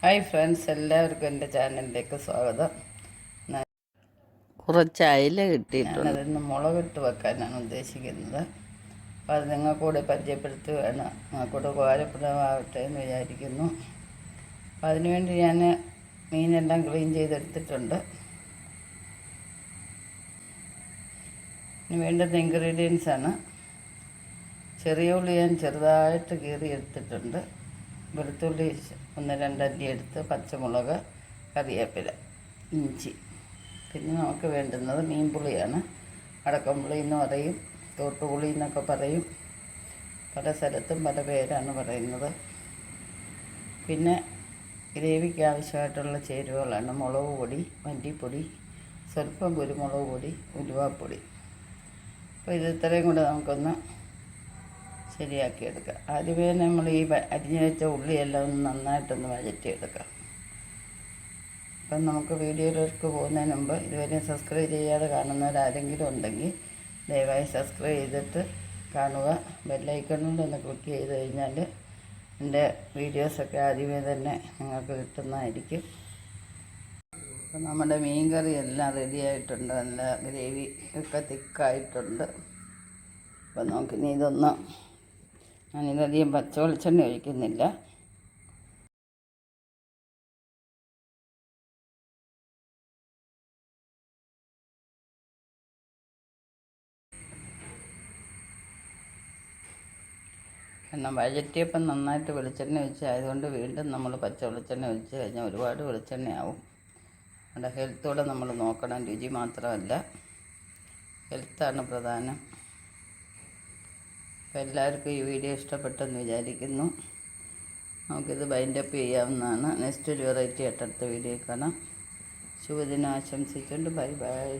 Hi friends, എല്ലാവർക്കും എൻ്റെ ചാനലിലേക്ക് സ്വാഗതം. കുറച്ച് അയില കിട്ടിയിട്ടുണ്ട്. ഞാനതിന്ന് മുളകിട്ട് വെക്കാനാണ് ഉദ്ദേശിക്കുന്നത്. അപ്പോൾ അത് നിങ്ങൾക്കൂടെ പരിചയപ്പെടുത്തുകയാണ്. നിങ്ങൾക്കൂടെ ഉപകാരപ്രദമാകട്ടെ എന്ന് വിചാരിക്കുന്നു. അപ്പോൾ അതിനുവേണ്ടി ഞാൻ മീനെല്ലാം ക്ലീൻ ചെയ്തെടുത്തിട്ടുണ്ട്. ഇനി വേണ്ടുന്ന ഇൻഗ്രീഡിയൻസാണ്: ചെറിയ ഉള്ളി ഞാൻ ചെറുതായിട്ട് കീറി എടുത്തിട്ടുണ്ട്, വെളുത്തുള്ളി 1-2 അല്ലി എടുത്ത്, പച്ചമുളക്, കറിവേപ്പില, ഇഞ്ചി. പിന്നെ നമുക്ക് വേണ്ടുന്നത് മീൻപുളിയാണ്. അടക്കംപുളി എന്ന് പറയും, തോട്ടുപുളി എന്നൊക്കെ പറയും. പല സ്ഥലത്തും പല പേരാണ് പറയുന്നത്. പിന്നെ ഗ്രേവിക്ക് ആവശ്യമായിട്ടുള്ള ചേരുവകളാണ്: മുളക് പൊടി, മല്ലിപ്പൊടി, സ്വല്പം കുരുമുളക് പൊടി, ഉലുവാപ്പൊടി. അപ്പോൾ ഇത് ഇത്രയും കൂടെ നമുക്കൊന്ന് ശരിയാക്കിയെടുക്കാം. ആദ്യമേ നമ്മൾ ഈ അരിഞ്ഞു വെച്ച ഉള്ളിയെല്ലാം ഒന്ന് നന്നായിട്ടൊന്ന് വഴറ്റിയെടുക്കാം. അപ്പം നമുക്ക് വീഡിയോയിലേക്ക് പോകുന്നതിന് മുമ്പ് ഇതുവരെ സബ്സ്ക്രൈബ് ചെയ്യാതെ കാണുന്നവരാരെങ്കിലും ഉണ്ടെങ്കിൽ ദയവായി സബ്സ്ക്രൈബ് ചെയ്തിട്ട് കാണുക. ബെല്ലൈക്കണിൽ ഒന്ന് ക്ലിക്ക് ചെയ്ത് കഴിഞ്ഞാൽ എൻ്റെ വീഡിയോസൊക്കെ ആദ്യമേ തന്നെ നിങ്ങൾക്ക് കിട്ടുന്നതായിരിക്കും. അപ്പം നമ്മുടെ മീൻ കറി എല്ലാം റെഡി ആയിട്ടുണ്ട്. നല്ല ഗ്രേവി ഒക്കെ തിക്കായിട്ടുണ്ട്. അപ്പം നമുക്കിനി ഇതൊന്ന്, ഞാനിതധികം പച്ച വെളിച്ചെണ്ണ ഒഴിക്കുന്നില്ല. കാരണം വഴറ്റിയപ്പം നന്നായിട്ട് വെളിച്ചെണ്ണ ഒഴിച്ചായതുകൊണ്ട് വീണ്ടും നമ്മൾ പച്ച വെളിച്ചെണ്ണ ഒഴിച്ച് കഴിഞ്ഞാൽ ഒരുപാട് വെളിച്ചെണ്ണയാവും. നമ്മുടെ ഹെൽത്തോടെ നമ്മൾ നോക്കണം. രുചി മാത്രമല്ല, ഹെൽത്താണ് പ്രധാനം. അപ്പോൾ എല്ലാവർക്കും ഈ വീഡിയോ ഇഷ്ടപ്പെട്ടെന്ന് വിചാരിക്കുന്നു. നമുക്കിത് ബൈൻഡപ്പ് ചെയ്യാവുന്നതാണ്. നെക്സ്റ്റ് ഒരു വെറൈറ്റി ആയിട്ട് അടുത്ത വീഡിയോ കാണാം. ശുഭദിനം ആശംസിച്ചുകൊണ്ട് ബൈ ബൈ.